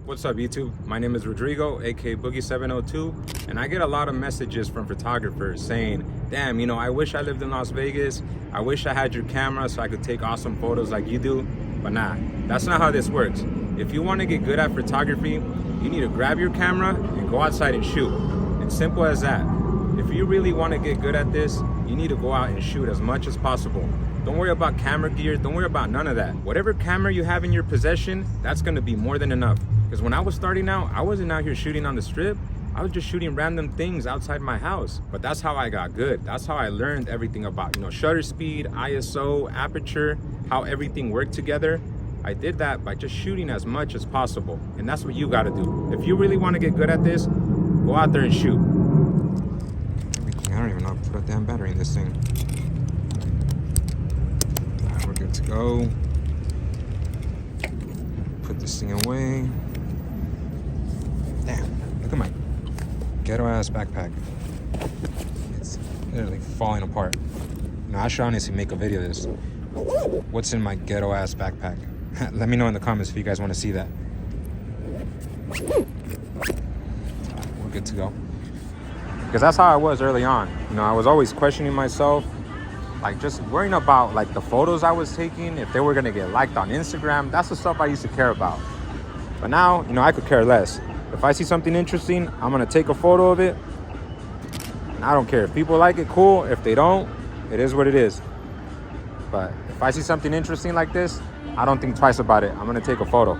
What's up, YouTube? My name is Rodrigo, aka Boogie702, and I get a lot of messages from photographers saying, damn, I wish I lived in Las Vegas. I wish I had your camera so I could take awesome photos like you do. But nah, that's not how this works. If you want to get good at photography, you need to grab your camera and go outside and shoot. It's simple as that. If you really want to get good at this, you need to go out and shoot as much as possible. Don't worry about camera gear. Don't worry about none of that. Whatever camera you have in your possession, that's going to be more than enough. Because when I was starting out, I wasn't out here shooting on the strip. I was just shooting random things outside my house. But that's how I got good. That's how I learned everything about, shutter speed, ISO, aperture, how everything worked together. I did that by just shooting as much as possible. And that's what you got to do. If you really want to get good at this, go out there and shoot. I don't even know how to put a damn battery in this thing. We're good to go. Put this thing away. Damn, look at my ghetto ass backpack. It's literally falling apart. I should honestly make a video of this. What's in my ghetto ass backpack? Let me know in the comments if you guys want to see that. We're good to go. Because that's how I was early on. I was always questioning myself, like just worrying about like the photos I was taking, if they were gonna get liked on Instagram. That's the stuff I used to care about. But now, I could care less. If I see something interesting, I'm gonna take a photo of it. And I don't care. If people like it, cool. If they don't, it is what it is. But if I see something interesting like this, I don't think twice about it. I'm gonna take a photo.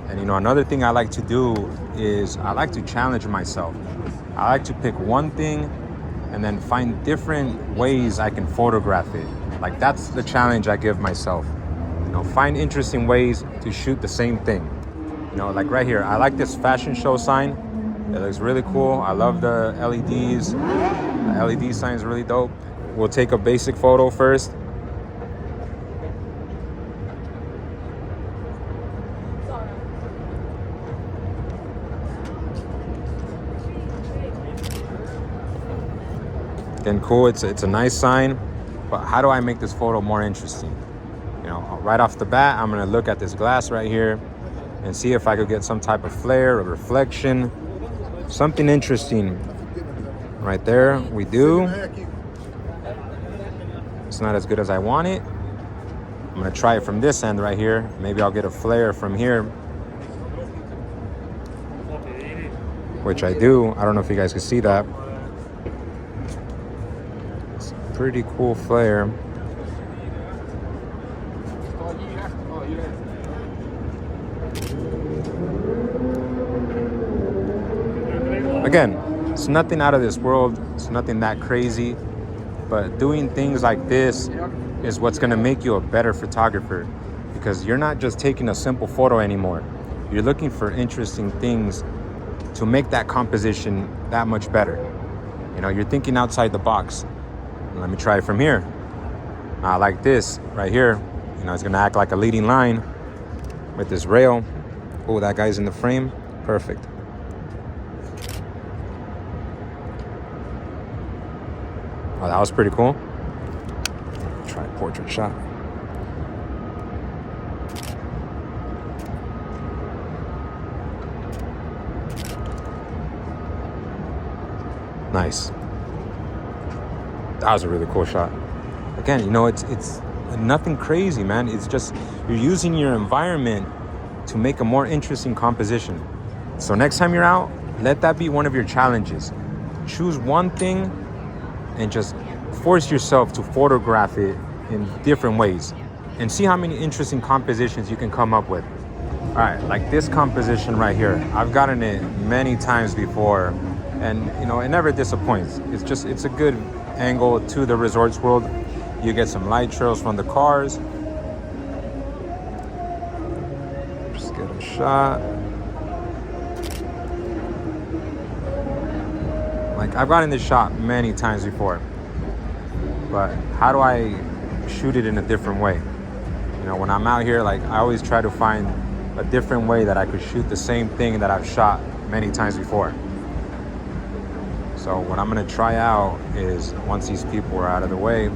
And another thing I like to do is I like to challenge myself. I like to pick one thing and then find different ways I can photograph it. Like that's the challenge I give myself. Find interesting ways to shoot the same thing. Like right here, I like this fashion show sign. It looks really cool. I love the LEDs. The LED sign is really dope. We'll take a basic photo first. Again, cool, it's a nice sign, but how do I make this photo more interesting? Right off the bat, I'm gonna look at this glass right here and see if I could get some type of flare or reflection, something interesting. Right there, we do. It's not as good as I want it. I'm gonna try it from this end right here. Maybe I'll get a flare from here, which I do. I don't know if you guys can see that. Pretty cool flare. Again, it's nothing out of this world. It's nothing that crazy. But doing things like this is what's going to make you a better photographer, because you're not just taking a simple photo anymore. You're looking for interesting things to make that composition that much better. You're thinking outside the box. Let me try it from here. I like this right here. It's gonna act like a leading line with this rail. Oh, that guy's in the frame. Perfect. Oh, that was pretty cool. Try a portrait shot. Nice. That was a really cool shot. Again, it's nothing crazy, man. It's just you're using your environment to make a more interesting composition. So next time you're out, let that be one of your challenges. Choose one thing and just force yourself to photograph it in different ways and see how many interesting compositions you can come up with. All right, like this composition right here. I've gotten it many times before, and it never disappoints. It's a good angle to the Resorts World. You get some light trails from the cars. Just get a shot. Like I've gotten this shot many times before, but how do I shoot it in a different way? When I'm out here, like I always try to find a different way that I could shoot the same thing that I've shot many times before. So what I'm gonna try out is, once these people are out of the way,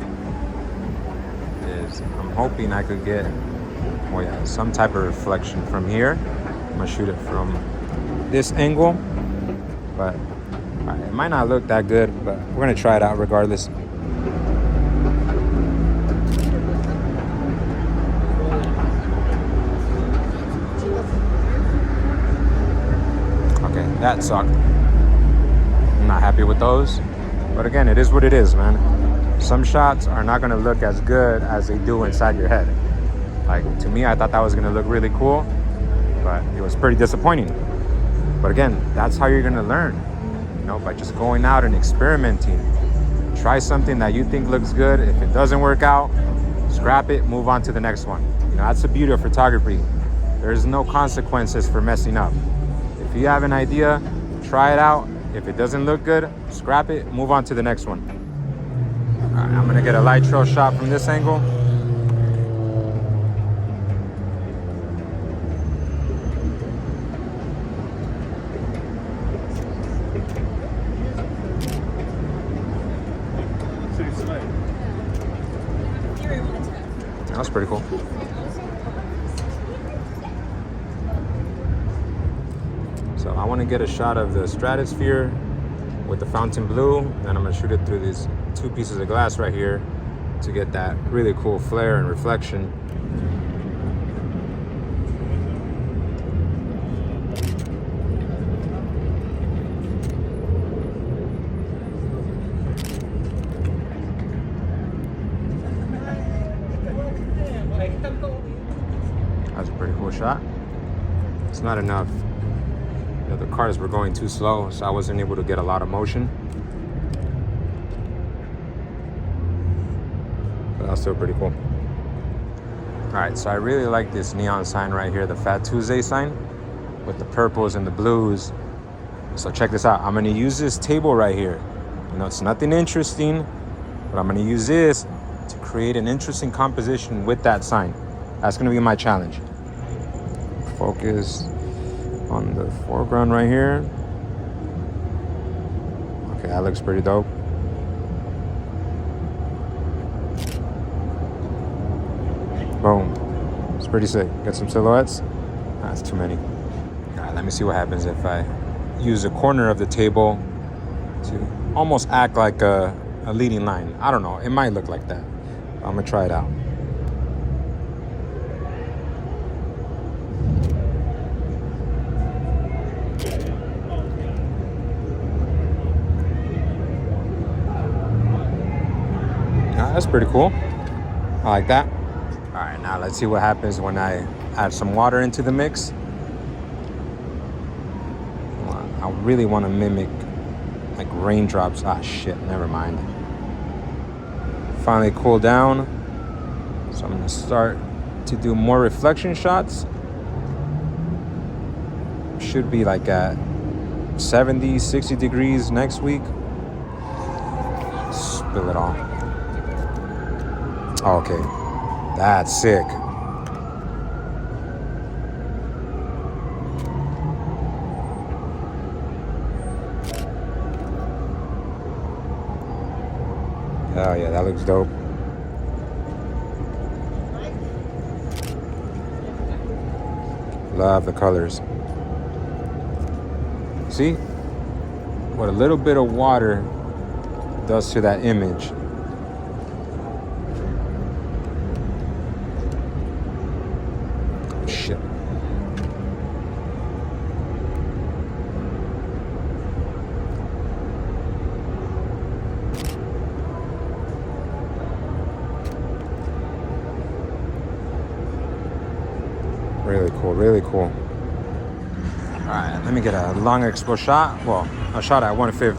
is I'm hoping I could get, well, yeah, some type of reflection from here. I'm gonna shoot it from this angle, but it might not look that good, but we're gonna try it out regardless. Okay, that sucked. I'm not happy with those, but again, it is what it is, man. Some shots are not gonna look as good as they do inside your head. Like, to me, I thought that was gonna look really cool, but it was pretty disappointing. But again, that's how you're gonna learn, you know, by just going out and experimenting. Try something that you think looks good. If it doesn't work out, scrap it, move on to the next one. You know, that's the beauty of photography. There's no consequences for messing up. If you have an idea, try it out. If it doesn't look good, scrap it, move on to the next one. All right, I'm gonna get a light trail shot from this angle. That's pretty cool. So I want to get a shot of the stratosphere with the fountain blue, and I'm going to shoot it through these two pieces of glass right here to get that really cool flare and reflection. That's a pretty cool shot. It's not enough. You know, the cars were going too slow, so I wasn't able to get a lot of motion. But that was still pretty cool. All right, so I really like this neon sign right here, the Fat Tuesday sign with the purples and the blues. So check this out. I'm gonna use this table right here. You know, it's nothing interesting, but I'm gonna use this to create an interesting composition with that sign. That's gonna be my challenge. Focus on the foreground right here. Okay, that looks pretty dope. Boom. It's pretty sick. Get some silhouettes. That's too many. All right, let me see what happens if I use a corner of the table to almost act like a leading line. I don't know. It might look like that. I'm gonna try it out. That's pretty cool. I like that. All right, now let's see what happens when I add some water into the mix. I really want to mimic like raindrops. Ah, shit, never mind. Finally cooled down. So I'm gonna start to do more reflection shots. Should be like at 70, 60 degrees next week. Spill it all. Okay, that's sick. Oh yeah, that looks dope. Love the colors. See what a little bit of water does to that image. Shit. Really cool, really cool. All right, let me get a long expo shot. Well, a shot at 1/5.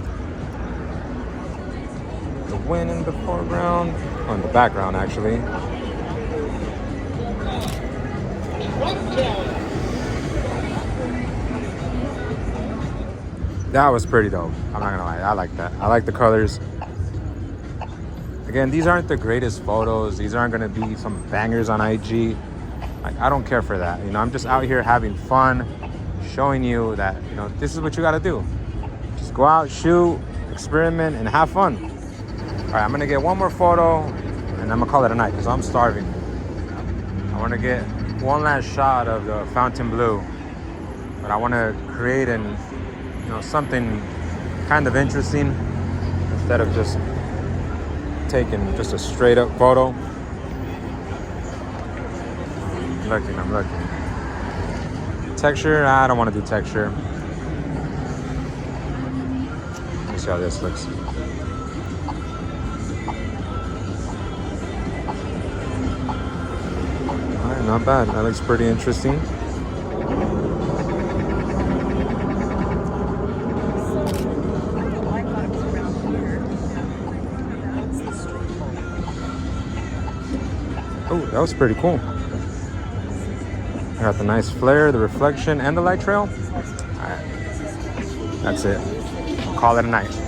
The wind in the foreground, or in the background actually. That was pretty dope. I'm not gonna lie, I like that. I like the colors. Again, these aren't the greatest photos. These aren't gonna be some bangers on IG. Like, I don't care for that. You know, I'm just out here having fun, showing you that, you know, this is what you gotta do. Just go out, shoot, experiment, and have fun. All right, I'm gonna get one more photo, and and I'm gonna call it a night because I'm starving. I want to get one last shot of the fountain blue, but I want to create something kind of interesting instead of just taking just a straight up photo. I'm looking. Texture, I don't want to do texture. Let's see how this looks. Alright, not bad. That looks pretty interesting. Oh, that was pretty cool. I got the nice flare, the reflection, and the light trail. All right. That's it. Call it a night.